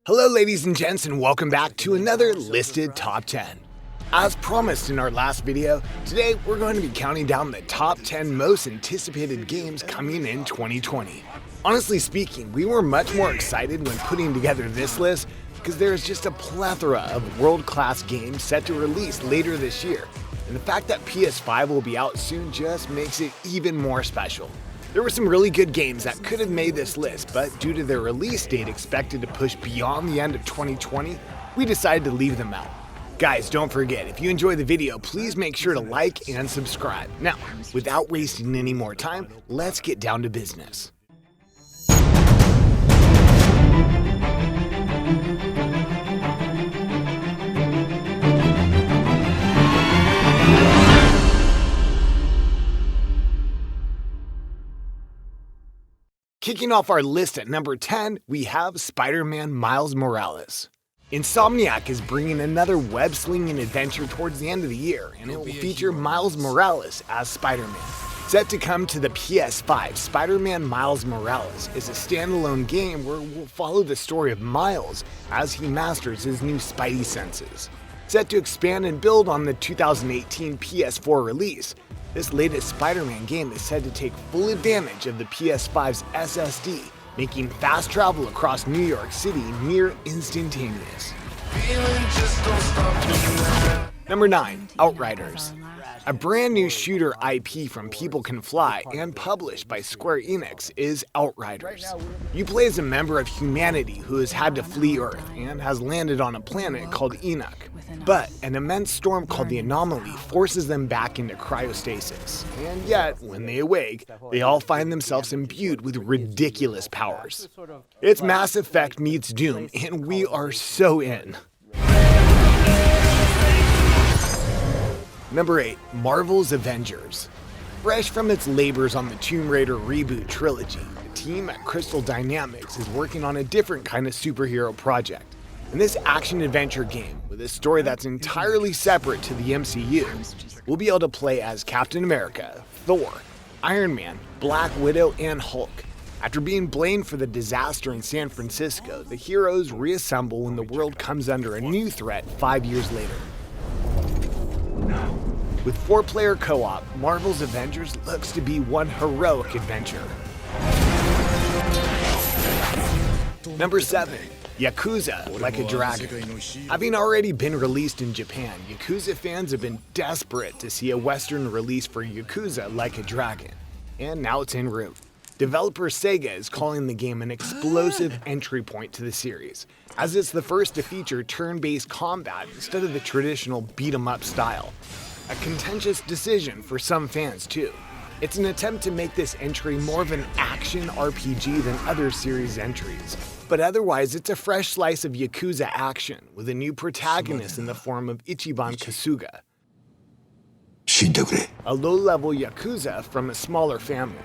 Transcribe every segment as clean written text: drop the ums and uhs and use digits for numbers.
Hello ladies and gents, and welcome back to another listed top 10. As promised in our last video, today we're going to be counting down the top 10 most anticipated games coming in 2020. Honestly speaking, we were much more excited when putting together this list because there is just a plethora of world-class games set to release later this year, and the fact that PS5 will be out soon just makes it even more special. There were some really good games that could have made this list, but due to their release date expected to push beyond the end of 2020, we decided to leave them out. Guys, don't forget, if you enjoy the video, please make sure to like and subscribe. Now, without wasting any more time, let's get down to business. Kicking off our list at number 10, we have Spider-Man Miles Morales. Insomniac is bringing another web-slinging adventure towards the end of the year, and it will feature Miles Morales as Spider-Man. Set to come to the PS5, Spider-Man Miles Morales is a standalone game where we'll follow the story of Miles as he masters his new Spidey senses. Set to expand and build on the 2018 PS4 release, this latest Spider-Man game is said to take full advantage of the PS5's SSD, making fast travel across New York City near instantaneous. Number 9, Outriders. A brand new shooter IP from People Can Fly and published by Square Enix is Outriders. You play as a member of humanity who has had to flee Earth and has landed on a planet called Enoch. But an immense storm called the Anomaly forces them back into cryostasis. And yet, when they awake, they all find themselves imbued with ridiculous powers. It's Mass Effect meets Doom, and we are so in. Number 8, Marvel's Avengers. Fresh from its labors on the Tomb Raider reboot trilogy, the team at Crystal Dynamics is working on a different kind of superhero project. In this action-adventure game, with a story that's entirely separate to the MCU, we'll be able to play as Captain America, Thor, Iron Man, Black Widow, and Hulk. After being blamed for the disaster in San Francisco, the heroes reassemble when the world comes under a new threat 5 years later. With 4-player co-op, Marvel's Avengers looks to be one heroic adventure. Number 7. Yakuza, Like a Dragon. Having already been released in Japan, Yakuza fans have been desperate to see a Western release for Yakuza Like a Dragon, and now it's en route. Developer Sega is calling the game an explosive entry point to the series, as it's the first to feature turn-based combat instead of the traditional beat-em-up style. A contentious decision for some fans too. It's an attempt to make this entry more of an action RPG than other series entries. But otherwise, it's a fresh slice of Yakuza action, with a new protagonist in the form of Ichiban Kasuga, a low-level Yakuza from a smaller family.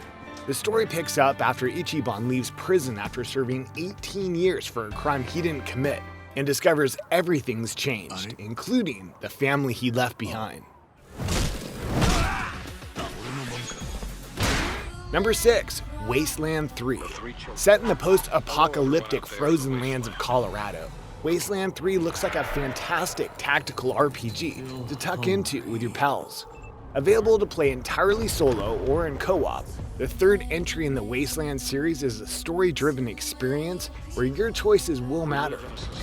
The story picks up after Ichiban leaves prison after serving 18 years for a crime he didn't commit, and discovers everything's changed, including the family he left behind. Number 6, Wasteland III. Set in the post-apocalyptic frozen lands of Colorado, Wasteland 3 looks like a fantastic tactical RPG to tuck into with your pals. Available to play entirely solo or in co-op, the third entry in the Wasteland series is a story-driven experience where your choices will matter.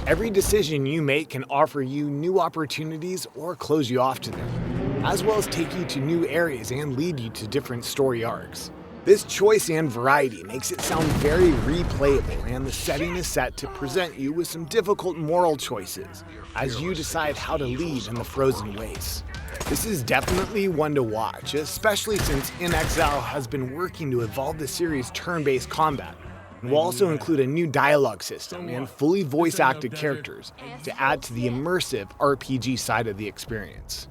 Every decision you make can offer you new opportunities or close you off to them, as well as take you to new areas and lead you to different story arcs. This choice and variety makes it sound very replayable, and the setting is set to present you with some difficult moral choices as you decide how to lead in the frozen wastes. This is definitely one to watch, especially since InXile has been working to evolve the series' turn-based combat, and will also include a new dialogue system and fully voice-acted characters to add to the immersive RPG side of the experience.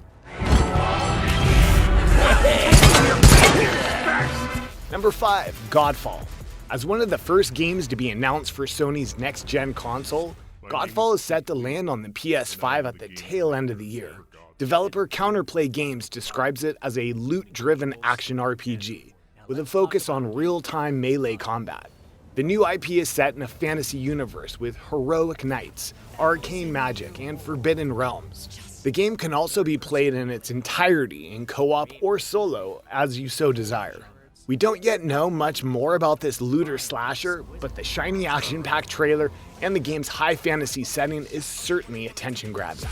Number 5, Godfall. As one of the first games to be announced for Sony's next-gen console, Godfall is set to land on the PS5 at the tail end of the year. Developer Counterplay Games describes it as a loot-driven action RPG, with a focus on real-time melee combat. The new IP is set in a fantasy universe with heroic knights, arcane magic, and forbidden realms. The game can also be played in its entirety in co-op or solo as you so desire. We don't yet know much more about this looter slasher, but the shiny action-packed trailer and the game's high fantasy setting is certainly attention-grabbing.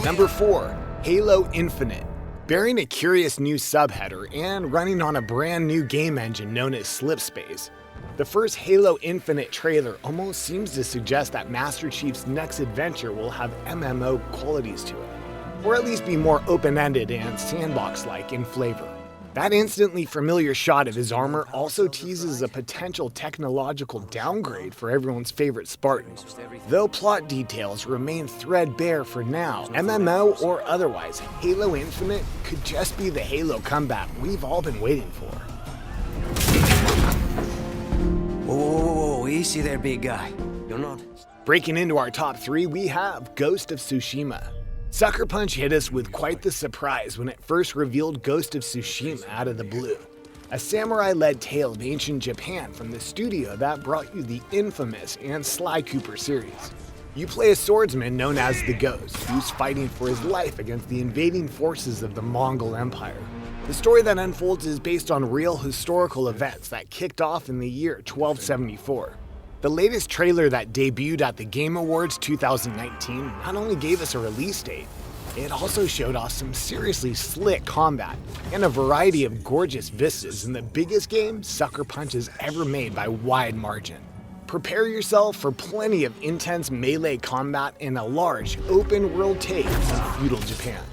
Number 4. Halo Infinite. Bearing a curious new subheader and running on a brand new game engine known as Slipspace, the first Halo Infinite trailer almost seems to suggest that Master Chief's next adventure will have MMO qualities to it, or at least be more open-ended and sandbox-like in flavor. That instantly familiar shot of his armor also teases a potential technological downgrade for everyone's favorite Spartan. Though plot details remain threadbare for now, MMO or otherwise, Halo Infinite could just be the Halo comeback we've all been waiting for. Whoa, easy there, big guy. You're not... Breaking into our top 3, we have Ghost of Tsushima. Sucker Punch hit us with quite the surprise when it first revealed Ghost of Tsushima out of the blue, a samurai-led tale of ancient Japan from the studio that brought you the infamous and Sly Cooper series. You play a swordsman known as the Ghost, who's fighting for his life against the invading forces of the Mongol Empire. The story that unfolds is based on real historical events that kicked off in the year 1274. The latest trailer that debuted at the Game Awards 2019 not only gave us a release date, it also showed off some seriously slick combat and a variety of gorgeous vistas in the biggest game Sucker Punch has ever made by wide margin. Prepare yourself for plenty of intense melee combat and a large, open-world take on feudal Japan.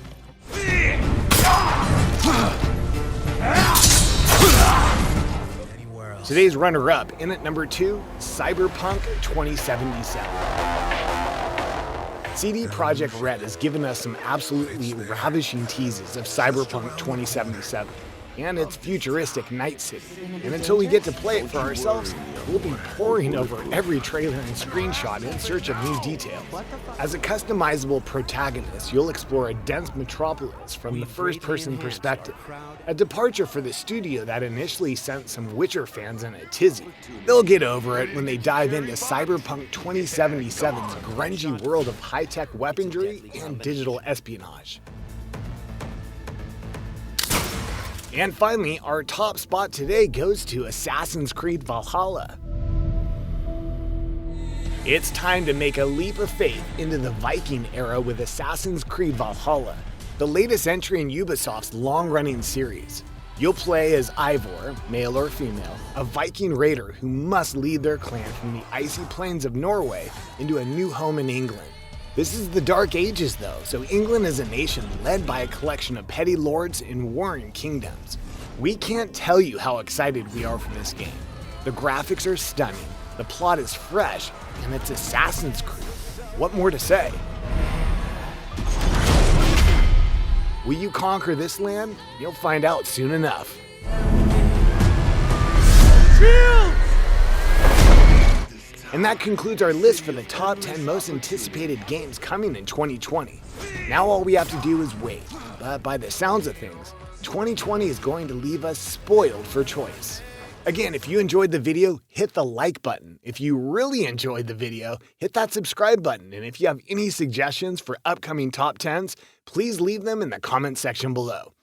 Today's runner-up, in at number 2, Cyberpunk 2077. CD Projekt Red has given us some absolutely ravishing teases of Cyberpunk 2077 and its futuristic Night City. And until we get to play it for ourselves, we'll be poring over every trailer and screenshot in search of new details. As a customizable protagonist, you'll explore a dense metropolis from the first-person perspective, a departure for the studio that initially sent some Witcher fans in a tizzy. They'll get over it when they dive into Cyberpunk 2077's grungy world of high-tech weaponry and digital espionage. And finally, our top spot today goes to Assassin's Creed Valhalla. It's time to make a leap of faith into the Viking era with Assassin's Creed Valhalla, the latest entry in Ubisoft's long-running series. You'll play as Eivor, male or female, a Viking raider who must lead their clan from the icy plains of Norway into a new home in England. This is the Dark Ages though, so England is a nation led by a collection of petty lords in warring kingdoms. We can't tell you how excited we are for this game. The graphics are stunning, the plot is fresh, and it's Assassin's Creed. What more to say? Will you conquer this land? You'll find out soon enough. And that concludes our list for the top 10 most anticipated games coming in 2020. Now all we have to do is wait, but by the sounds of things, 2020 is going to leave us spoiled for choice. Again, if you enjoyed the video, hit the like button. If you really enjoyed the video, hit that subscribe button. And if you have any suggestions for upcoming top 10s, please leave them in the comment section below.